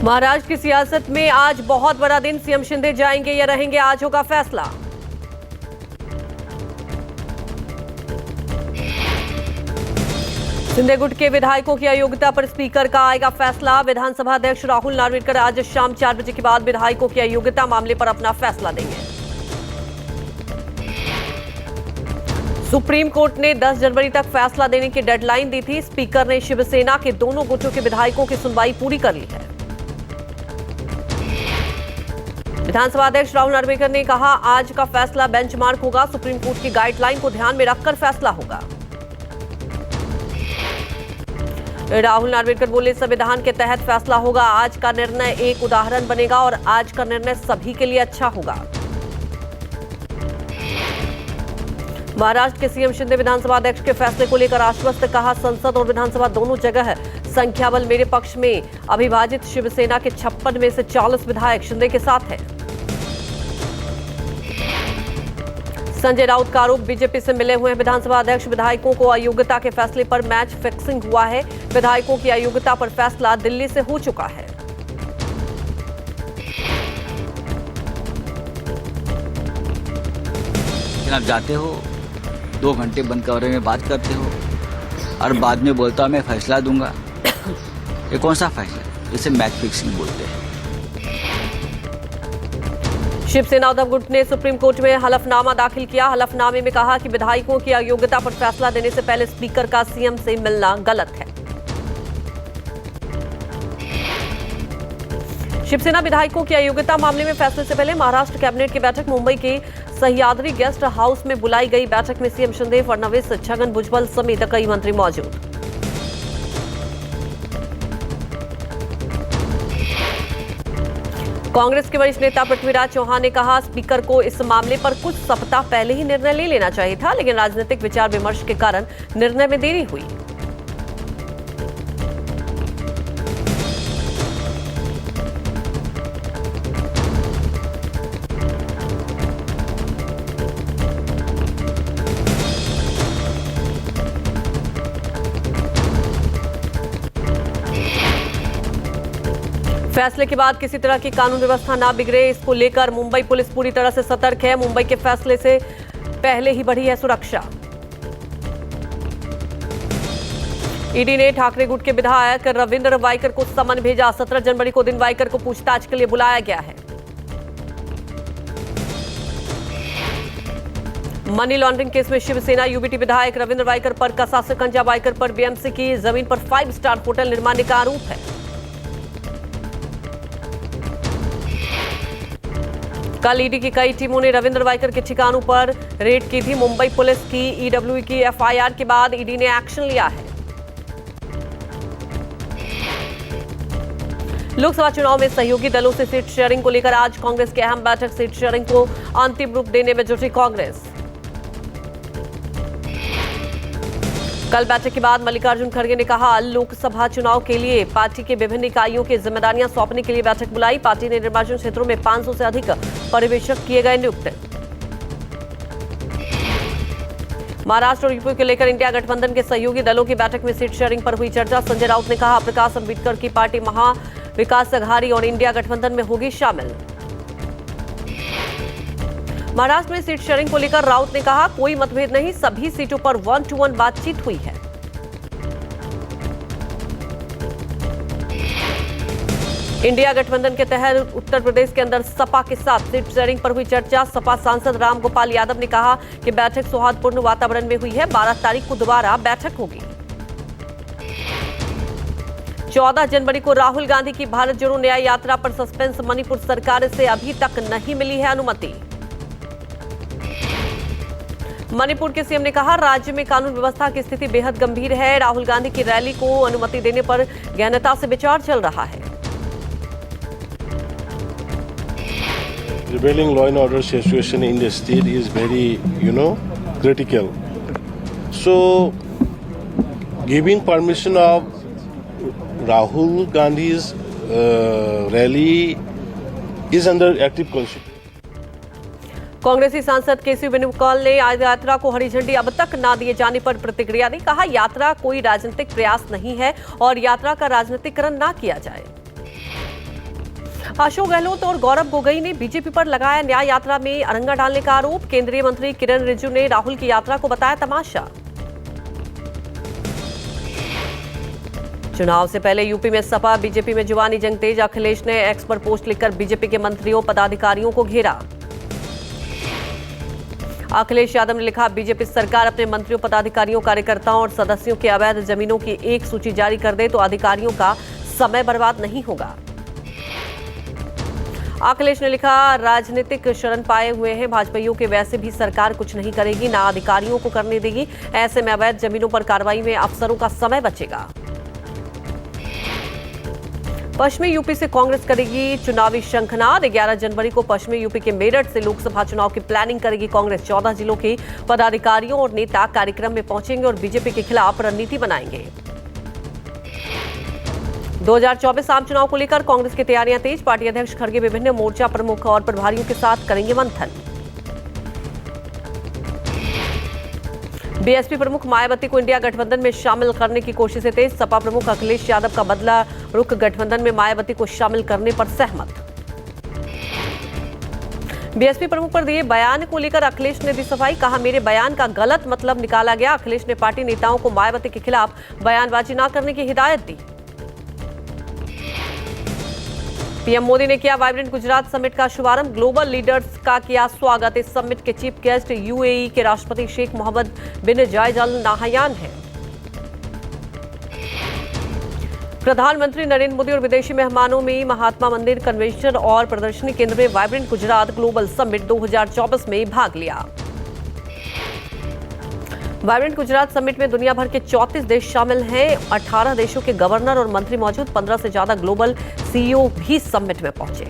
महाराष्ट्र की सियासत में आज बहुत बड़ा दिन। सीएम शिंदे जाएंगे या रहेंगे, आज होगा फैसला। शिंदे गुट के विधायकों की अयोग्यता पर स्पीकर का आएगा फैसला। विधानसभा अध्यक्ष राहुल नार्वेकर आज शाम 4 बजे के बाद विधायकों की अयोग्यता मामले पर अपना फैसला देंगे। सुप्रीम कोर्ट ने 10 जनवरी तक फैसला देने की डेडलाइन दी थी। स्पीकर ने शिवसेना के दोनों गुटों के विधायकों की सुनवाई पूरी कर ली है। विधानसभा अध्यक्ष राहुल नार्वेकर ने कहा, आज का फैसला बेंचमार्क होगा। सुप्रीम कोर्ट की गाइडलाइन को ध्यान में रखकर फैसला होगा। राहुल नार्वेकर बोले, संविधान के तहत फैसला होगा। आज का निर्णय एक उदाहरण बनेगा और आज का निर्णय सभी के लिए अच्छा होगा। महाराष्ट्र के सीएम शिंदे विधानसभा अध्यक्ष के फैसले को लेकर आश्वस्त। कहा, संसद और विधानसभा दोनों जगह संख्या बल मेरे पक्ष में। अविभाजित शिवसेना के 56 में से 40 विधायक शिंदे के साथ हैं। संजय राउत का आरोप, बीजेपी से मिले हुए हैं विधानसभा अध्यक्ष। विधायकों को अयोग्यता के फैसले पर मैच फिक्सिंग हुआ है। विधायकों की अयोग्यता पर फैसला दिल्ली से हो चुका है। आप जाते हो 2 घंटे बंद कमरे में बात करते हो और बाद में बोलता हूं मैं फैसला दूंगा। ये कौन सा फैसला? इसे मैच फिक्सिंग बोलते हैं। शिवसेना उद्धव गुट ने सुप्रीम कोर्ट में हलफनामा दाखिल किया। हलफनामे में कहा कि विधायकों की अयोग्यता पर फैसला देने से पहले स्पीकर का सीएम से मिलना गलत है। शिवसेना विधायकों की अयोग्यता मामले में फैसले से पहले महाराष्ट्र कैबिनेट की बैठक मुंबई के सह्याद्री गेस्ट हाउस में बुलाई गई। बैठक में सीएम शिंदे, फडणवीस, छगन भुजबल समेत कई मंत्री मौजूद। कांग्रेस के वरिष्ठ नेता पृथ्वीराज चौहान ने कहा, स्पीकर को इस मामले पर कुछ सप्ताह पहले ही निर्णय ले लेना चाहिए था, लेकिन राजनीतिक विचार विमर्श के कारण निर्णय में देरी हुई। फैसले के बाद किसी तरह की कानून व्यवस्था ना बिगड़े, इसको लेकर मुंबई पुलिस पूरी तरह से सतर्क है। मुंबई के फैसले से पहले ही बढ़ी है सुरक्षा। ईडी ने ठाकरे गुट के विधायक रविंद्र वाइकर को समन भेजा। 17 जनवरी को दिन वाइकर को पूछताछ के लिए बुलाया गया है। मनी लॉन्ड्रिंग केस में शिवसेना यूबीटी विधायक रविंद्र वाइकर पर कसा शिकंजा। वाइकर पर बीएमसी की जमीन पर 5 स्टार होटल निर्माण का आरोप है। कल ईडी की कई टीमों ने रविंद्र वाइकर के ठिकानों पर रेड की थी। मुंबई पुलिस की ईडब्ल्यू की एफआईआर के बाद ईडी ने एक्शन लिया है। लोकसभा चुनाव में सहयोगी दलों से सीट शेयरिंग को लेकर आज कांग्रेस की अहम बैठक। सीट शेयरिंग को अंतिम रूप देने में जुटी कांग्रेस। कल बैठक के बाद मल्लिकार्जुन खड़गे ने कहा, लोकसभा चुनाव के लिए पार्टी के विभिन्न इकाइयों की जिम्मेदारियां सौंपने के लिए बैठक बुलाई। पार्टी ने निर्वाचन क्षेत्रों में 500 से अधिक पर्यवेक्षक किए गए नियुक्त। महाराष्ट्र और यूपी को लेकर इंडिया गठबंधन के सहयोगी दलों की बैठक में सीट शेयरिंग पर हुई चर्चा। संजय राउत ने कहा, प्रकाश अंबेडकर की पार्टी महा विकास अघाड़ी और इंडिया गठबंधन में होगी शामिल। महाराष्ट्र में सीट शेयरिंग को लेकर राउत ने कहा, कोई मतभेद नहीं, सभी सीटों पर 1-to-1 बातचीत हुई है। इंडिया गठबंधन के तहत उत्तर प्रदेश के अंदर सपा के साथ सीट शेयरिंग पर हुई चर्चा। सपा सांसद रामगोपाल यादव ने कहा कि बैठक सौहार्दपूर्ण वातावरण में हुई है। 12 तारीख को दोबारा बैठक होगी। 14 जनवरी को राहुल गांधी की भारत जोड़ो न्याय यात्रा पर सस्पेंस। मणिपुर सरकार से अभी तक नहीं मिली है अनुमति। मणिपुर के सीएम ने कहा, राज्य में कानून व्यवस्था की स्थिति बेहद गंभीर है। राहुल गांधी की रैली को अनुमति देने पर गहनता से विचार चल रहा है। Prevailing law and order situation in the state is very, critical. So, giving permission of Rahul Gandhi's rally is under active consideration. कांग्रेसी सांसद केसी वेणुगोपाल ने आज यात्रा को हरी झंडी अब तक ना दिए जाने पर प्रतिक्रिया दी। कहा, यात्रा कोई राजनीतिक प्रयास नहीं है और यात्रा का राजनीतिकरण ना किया जाए। अशोक गहलोत और गौरव गोगोई ने बीजेपी पर लगाया न्याय यात्रा में अरंगा डालने का आरोप। केंद्रीय मंत्री किरण रिजिजू ने राहुल की यात्रा को बताया तमाशा। चुनाव से पहले यूपी में सपा बीजेपी में जुबानी जंग तेज। अखिलेश ने एक्स पर पोस्ट लिखकर बीजेपी के मंत्रियों पदाधिकारियों को घेरा। अखिलेश यादव ने लिखा, बीजेपी सरकार अपने मंत्रियों पदाधिकारियों कार्यकर्ताओं और सदस्यों की अवैध जमीनों की एक सूची जारी कर दे तो अधिकारियों का समय बर्बाद नहीं होगा। अखिलेश ने लिखा, राजनीतिक शरण पाए हुए हैं भाजपाइयों के, वैसे भी सरकार कुछ नहीं करेगी, ना अधिकारियों को करने देगी। ऐसे में अवैध जमीनों पर कार्रवाई में अफसरों का समय बचेगा। पश्चिमी यूपी से कांग्रेस करेगी चुनावी शंखनाद। 11 जनवरी को पश्चिमी यूपी के मेरठ से लोकसभा चुनाव की प्लानिंग करेगी कांग्रेस। 14 जिलों के पदाधिकारियों और नेता कार्यक्रम में पहुंचेंगे और बीजेपी के खिलाफ रणनीति बनाएंगे। 2024 आम चुनाव को लेकर कांग्रेस की तैयारियां तेज। पार्टी अध्यक्ष खड़गे विभिन्न मोर्चा प्रमुख और प्रभारियों के साथ करेंगे मंथन। बीएसपी प्रमुख मायावती को इंडिया गठबंधन में शामिल करने की कोशिशें तेज। सपा प्रमुख अखिलेश यादव का बदला रुख गठबंधन में मायावती को शामिल करने पर सहमत। बीएसपी प्रमुख पर दिए बयान को लेकर अखिलेश ने दी सफाई। कहा, मेरे बयान का गलत मतलब निकाला गया। अखिलेश ने पार्टी नेताओं को मायावती के खिलाफ बयानबाजी न करने की हिदायत दी। पीएम मोदी ने किया वाइब्रेंट गुजरात समिट का शुभारंभ। ग्लोबल लीडर्स का किया स्वागत। इस समिट के चीफ गेस्ट यूएई के राष्ट्रपति शेख मोहम्मद बिन जायद अल नाहयान हैं। प्रधानमंत्री नरेंद्र मोदी और विदेशी मेहमानों में महात्मा मंदिर कन्वेंशन और प्रदर्शनी केंद्र में वाइब्रेंट गुजरात ग्लोबल समिट 2024 में भाग लिया। वाइब्रेंट गुजरात समिट में दुनिया भर के 34 देश शामिल हैं। 18 देशों के गवर्नर और मंत्री मौजूद। 15 से ज्यादा ग्लोबल सीईओ भी समिट में पहुंचे।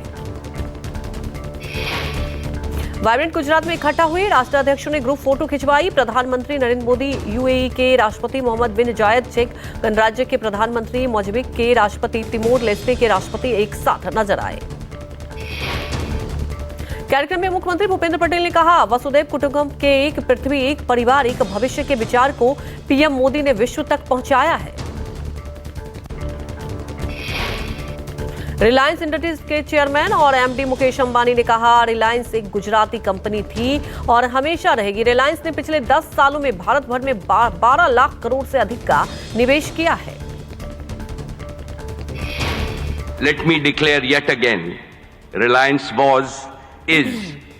वाइब्रेंट गुजरात में इकट्ठा हुए राष्ट्राध्यक्षों ने ग्रुप फोटो खिंचवाई। प्रधानमंत्री नरेंद्र मोदी, यूएई के राष्ट्रपति मोहम्मद बिन जायद, चेक गणराज्य के प्रधानमंत्री, मोजाम्बिक के राष्ट्रपति, तिमोर लेस्टे के राष्ट्रपति एक साथ नजर आए। कार्यक्रम में मुख्यमंत्री भूपेंद्र पटेल ने कहा, वसुधैव कुटुंबकम के एक पृथ्वी एक परिवार एक भविष्य के विचार को पीएम मोदी ने विश्व तक पहुंचाया है। रिलायंस इंडस्ट्रीज के चेयरमैन और एमडी मुकेश अंबानी ने कहा, रिलायंस एक गुजराती कंपनी थी और हमेशा रहेगी। रिलायंस ने पिछले 10 सालों में भारत भर में 12 लाख करोड़ से अधिक का निवेश किया है। Let me declare yet again, Reliance was, is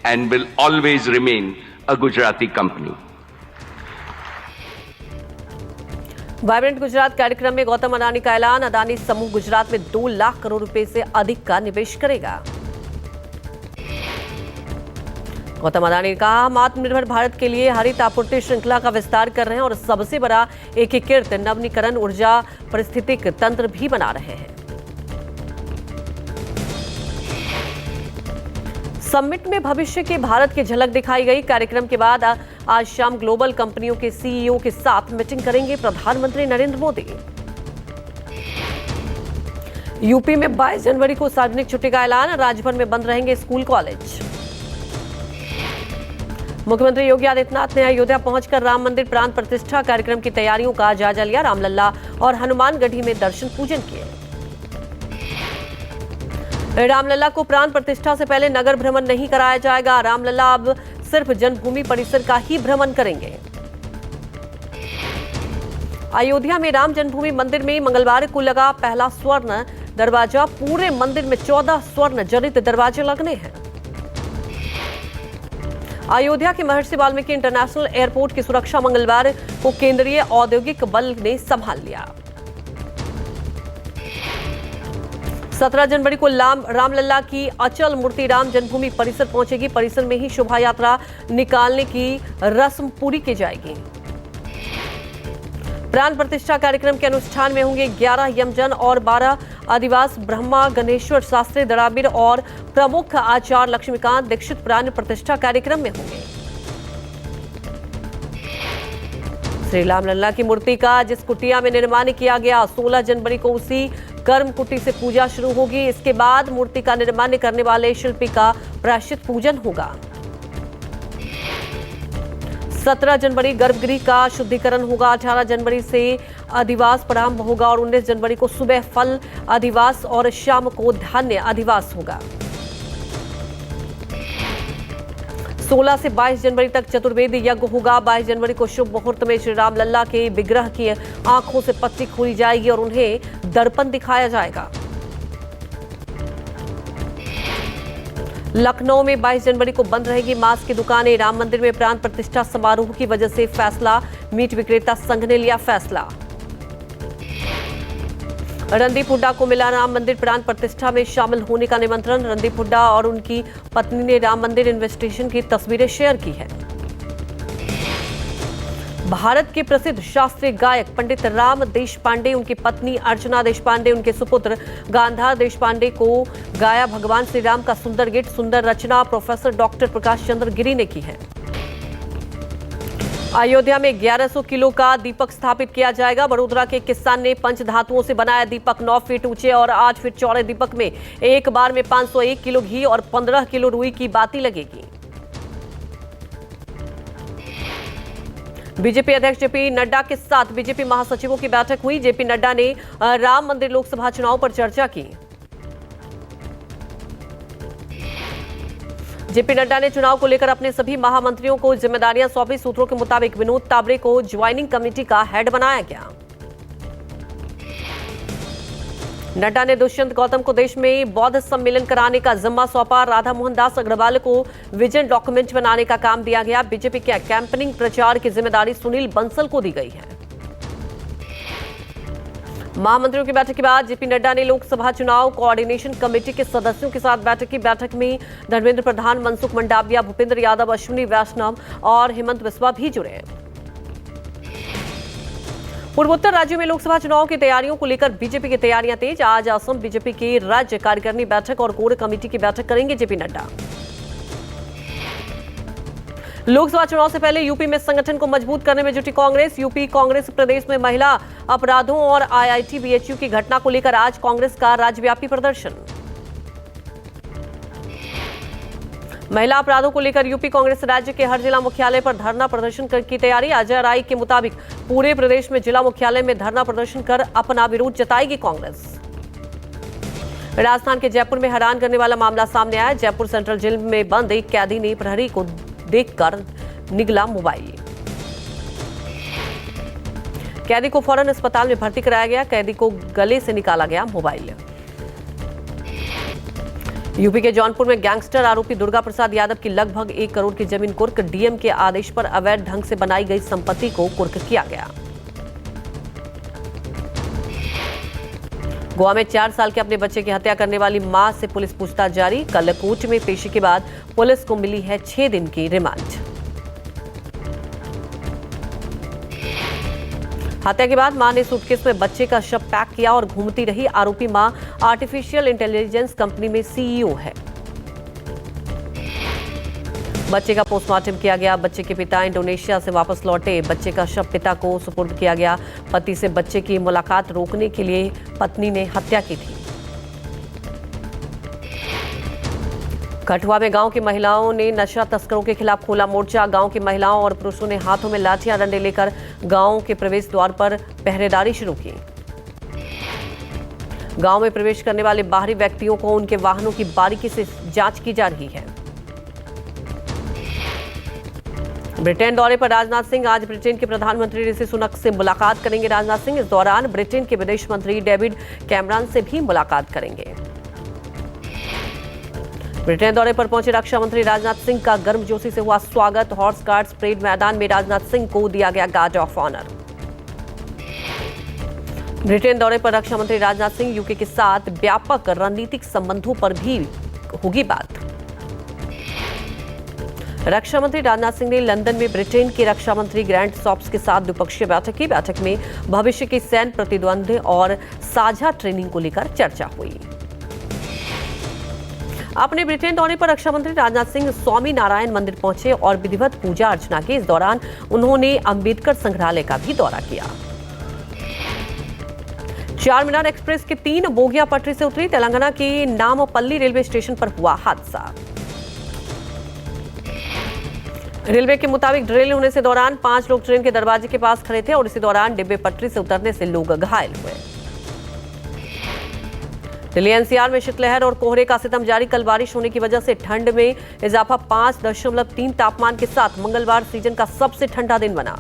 and will always remain a Gujarati company. Vibrant Gujarat कार्यक्रम में गौतम अडानी का ऐलान। अडानी समूह गुजरात में 2 लाख करोड़ रुपए से अधिक का निवेश करेगा। गौतम अडानी ने कहा, हम आत्मनिर्भर भारत के लिए हरित आपूर्ति श्रृंखला का विस्तार कर रहे हैं और सबसे बड़ा एकीकृत नवीनीकरण ऊर्जा पारिस्थितिक तंत्र भी बना रहे हैं। समिट में भविष्य के भारत की झलक दिखाई गई। कार्यक्रम के बाद आज शाम ग्लोबल कंपनियों के सीईओ के साथ मीटिंग करेंगे प्रधानमंत्री नरेंद्र मोदी। यूपी में 22 जनवरी को सार्वजनिक छुट्टी का ऐलान। राज्य भर में बंद रहेंगे स्कूल कॉलेज। मुख्यमंत्री योगी आदित्यनाथ ने अयोध्या पहुंचकर राम मंदिर प्राण प्रतिष्ठा कार्यक्रम की तैयारियों का जायजा लिया। रामलला और हनुमानगढ़ी में दर्शन पूजन किए। रामलला को प्राण प्रतिष्ठा से पहले नगर भ्रमण नहीं कराया जाएगा। रामलला अब सिर्फ जन्मभूमि परिसर का ही भ्रमण करेंगे। अयोध्या में राम जन्मभूमि मंदिर में मंगलवार को लगा पहला स्वर्ण दरवाजा। पूरे मंदिर में 14 स्वर्ण जनित दरवाजे लगने हैं। अयोध्या के महर्षि वाल्मीकि इंटरनेशनल एयरपोर्ट की सुरक्षा मंगलवार को केंद्रीय औद्योगिक बल ने संभाल लिया। 17 जनवरी को रामलला की अचल मूर्ति राम जन्मभूमि परिसर पहुंचेगी। परिसर में ही शोभा यात्रा निकालने की रस्म पूरी की जाएगी। प्राण प्रतिष्ठा कार्यक्रम के अनुष्ठान में होंगे 11 यमजन और 12 अधिवास ब्रह्मा गणेश्वर शास्त्री दराबीर और प्रमुख आचार्य लक्ष्मीकांत दीक्षित प्राण प्रतिष्ठा कार्यक्रम में होंगे। श्री रामलला की मूर्ति का जिस कुटिया में निर्माण किया गया 16 जनवरी को उसी कर्म कुटी से पूजा शुरू होगी। इसके बाद मूर्ति का निर्माण करने वाले शिल्पी का प्रायश्चित पूजन होगा। 17 जनवरी गर्भगृह का शुद्धिकरण होगा। 18 जनवरी से अधिवास प्रारंभ होगा और 19 जनवरी को सुबह फल अधिवास और शाम को धान्य अधिवास होगा। 16 से 22 जनवरी तक चतुर्वेद यज्ञ होगा। 22 जनवरी को शुभ मुहूर्त में श्री राम लल्ला के विग्रह की आंखों से पट्टी खोली जाएगी और उन्हें दर्पण दिखाया जाएगा। लखनऊ में 22 जनवरी को बंद रहेगी मांस की दुकानें। राम मंदिर में प्राण प्रतिष्ठा समारोह की वजह से फैसला, मीट विक्रेता संघ ने लिया फैसला। रणदीप हुड्डा को मिला राम मंदिर प्राण प्रतिष्ठा में शामिल होने का निमंत्रण। रणदीप हुड्डा और उनकी पत्नी ने राम मंदिर इन्वेस्टिगेशन की तस्वीरें शेयर की है। भारत के प्रसिद्ध शास्त्रीय गायक पंडित राम देशपांडे, उनकी पत्नी अर्चना देशपांडे, उनके सुपुत्र गांधार देशपांडे को गाया भगवान श्री राम का सुंदर गीत। सुंदर रचना प्रोफेसर डॉक्टर प्रकाश चंद्र गिरी ने की है। अयोध्या में 1100 किलो का दीपक स्थापित किया जाएगा। बड़ोदरा के किसान ने पंच धातुओं से बनाया दीपक। 9 फीट ऊंचे और 8 फीट चौड़े दीपक में एक बार में 501 किलो घी और 15 किलो रुई की बाती लगेगी। बीजेपी अध्यक्ष जेपी नड्डा के साथ बीजेपी महासचिवों की बैठक हुई। जेपी नड्डा ने राम मंदिर लोकसभा चुनाव पर चर्चा की। जेपी नड्डा ने चुनाव को लेकर अपने सभी महामंत्रियों को जिम्मेदारियां सौंपी। सूत्रों के मुताबिक विनोद तावरे को ज्वाइनिंग कमेटी का हेड बनाया गया। नड्डा ने दुष्यंत गौतम को देश में बौद्ध सम्मेलन कराने का जिम्मा सौंपा। राधा मोहन दास अग्रवाल को विजन डॉक्यूमेंट बनाने का काम दिया गया। बीजेपी के कैंपेनिंग प्रचार की जिम्मेदारी सुनील बंसल को दी गई है। महामंत्रियों की बैठक के बाद जेपी नड्डा ने लोकसभा चुनाव कोऑर्डिनेशन कमेटी के सदस्यों के साथ बैठक की। बैठक में धर्मेंद्र प्रधान, मनसुख मंडाविया, भूपेंद्र यादव, अश्विनी वैष्णव और हेमंत बिस्वा भी जुड़े हैं। पूर्वोत्तर राज्यों में लोकसभा चुनाव की तैयारियों को लेकर बीजेपी की तैयारियां तेज। आज असम बीजेपी की राज्य कार्यकारिणी बैठक और कोर कमेटी की बैठक करेंगे जेपी नड्डा। लोकसभा चुनाव से पहले यूपी में संगठन को मजबूत करने में जुटी कांग्रेस। यूपी कांग्रेस प्रदेश में महिला अपराधों और आईआईटी बीएचयू की घटना को लेकर आज कांग्रेस का राज्यव्यापी प्रदर्शन। महिला अपराधों को लेकर यूपी कांग्रेस राज्य के हर जिला मुख्यालय पर धरना प्रदर्शन की तैयारी। अजय राय के मुताबिक पूरे प्रदेश में जिला मुख्यालय में धरना प्रदर्शन कर अपना विरोध जताएगी कांग्रेस। राजस्थान के जयपुर में हैरान करने वाला मामला सामने आया। जयपुर सेंट्रल जेल में बंद एक कैदी ने प्रहरी को देखकर निगला मोबाइल। कैदी को फौरन अस्पताल में भर्ती कराया गया। कैदी को गले से निकाला गया मोबाइल। यूपी के जौनपुर में गैंगस्टर आरोपी दुर्गा प्रसाद यादव की लगभग 1 करोड़ की जमीन कुर्क। डीएम के आदेश पर अवैध ढंग से बनाई गई संपत्ति को कुर्क किया गया। गोवा में 4 साल के अपने बच्चे की हत्या करने वाली मां से पुलिस पूछताछ जारी। कल कोर्ट में पेशी के बाद पुलिस को मिली है 6 दिन की रिमांड। हत्या के बाद मां ने सूटकेस में बच्चे का शव पैक किया और घूमती रही। आरोपी मां आर्टिफिशियल इंटेलिजेंस कंपनी में सीईओ है। बच्चे का पोस्टमार्टम किया गया। बच्चे के पिता इंडोनेशिया से वापस लौटे। बच्चे का शव पिता को सुपुर्द किया गया। पति से बच्चे की मुलाकात रोकने के लिए पत्नी ने हत्या की थी। कठुआ में गांव की महिलाओं ने नशा तस्करों के खिलाफ खोला मोर्चा। गांव की महिलाओं और पुरुषों ने हाथों में लाठियां डंडे लेकर गांव के प्रवेश द्वार पर पहरेदारी शुरू की। गांव में प्रवेश करने वाले बाहरी व्यक्तियों को उनके वाहनों की बारीकी से जांच की जा रही है। ब्रिटेन दौरे पर राजनाथ सिंह आज ब्रिटेन के प्रधानमंत्री ऋषि सुनक से मुलाकात करेंगे। राजनाथ सिंह इस दौरान ब्रिटेन के विदेश मंत्री डेविड कैमरन से भी मुलाकात करेंगे। ब्रिटेन दौरे पर पहुंचे रक्षा मंत्री राजनाथ सिंह का गर्मजोशी से हुआ स्वागत। हॉर्स गार्ड्स परेड मैदान में राजनाथ सिंह को दिया गया गार्ड ऑफ ऑनर। ब्रिटेन दौरे पर रक्षा मंत्री राजनाथ सिंह यूके के साथ व्यापक रणनीतिक संबंधों पर भी होगी बात। रक्षा मंत्री राजनाथ सिंह ने लंदन में ब्रिटेन के रक्षा मंत्री ग्रैंट शॉप्स के साथ द्विपक्षीय बैठक की। बैठक में भविष्य की सैन्य प्रतिद्वंद और साझा ट्रेनिंग को लेकर चर्चा हुई। अपने ब्रिटेन दौरे पर रक्षा मंत्री राजनाथ सिंह स्वामी नारायण मंदिर पहुंचे और विधिवत पूजा अर्चना की। इस दौरान उन्होंने अंबेडकर संग्रहालय का भी दौरा किया। चार मीनार एक्सप्रेस की 3 बोगियां पटरी से उतरी। तेलंगाना के नामपल्ली रेलवे स्टेशन पर हुआ हादसा। रेलवे के मुताबिक ड्रिल होने से दौरान 5 लोग ट्रेन के दरवाजे के पास खड़े थे और इसी दौरान डिब्बे पटरी से उतरने से लोग घायल हुए। दिल्ली एनसीआर में शीतलहर और कोहरे का सितम जारी। कल बारिश होने की वजह से ठंड में इजाफा 5.3 तापमान के साथ मंगलवार सीजन का सबसे ठंडा दिन बना।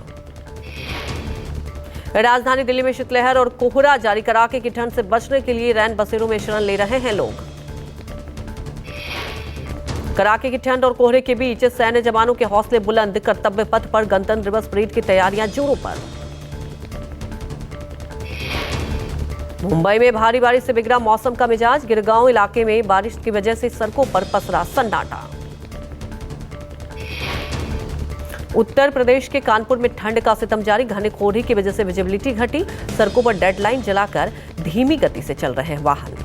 राजधानी दिल्ली में शीतलहर और कोहरा जारी। कड़ाके की ठंड से बचने के लिए रैन बसेरों में शरण ले रहे हैं लोग। कड़ाके की ठंड और कोहरे के बीच सैन्य जवानों के हौसले बुलंद। कर्तव्य पथ पर गणतंत्र दिवस परेड की तैयारियां जोरों पर। मुंबई में भारी बारिश से बिगड़ा मौसम का मिजाज। गिरगांव इलाके में बारिश की वजह से सड़कों पर पसरा सन्नाटा। उत्तर प्रदेश के कानपुर में ठंड का सितम जारी। घने कोहरे की वजह से विजिबिलिटी घटी। सड़कों पर डेडलाइन जलाकर धीमी गति से चल रहे हैं वाहन।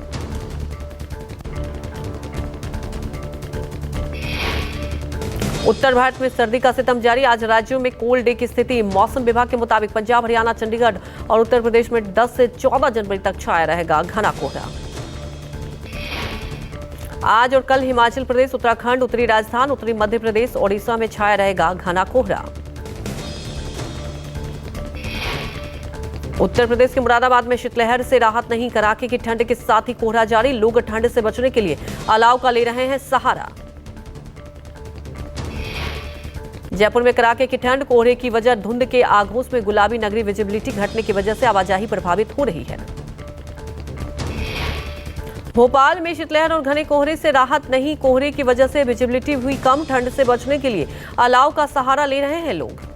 उत्तर भारत में सर्दी का सितम जारी। आज राज्यों में कोल्ड डे की स्थिति। मौसम विभाग के मुताबिक पंजाब, हरियाणा, चंडीगढ़ और उत्तर प्रदेश में 10 से 14 जनवरी तक छाया रहेगा घना कोहरा। आज और कल हिमाचल प्रदेश, उत्तराखंड, उत्तरी राजस्थान, उत्तरी मध्य प्रदेश, ओडिशा में छाया रहेगा घना कोहरा। उत्तर प्रदेश के मुरादाबाद में शीतलहर से राहत नहीं। कड़ाके की ठंड के साथ ही कोहरा जारी। लोग ठंड से बचने के लिए अलाव का ले रहे हैं सहारा। जयपुर में कड़ाके की ठंड, कोहरे की वजह धुंध के आगोश में गुलाबी नगरी। विजिबिलिटी घटने की वजह से आवाजाही प्रभावित हो रही है। भोपाल में शीतलहर और घने कोहरे से राहत नहीं। कोहरे की वजह से विजिबिलिटी हुई कम। ठंड से बचने के लिए अलाव का सहारा ले रहे हैं लोग।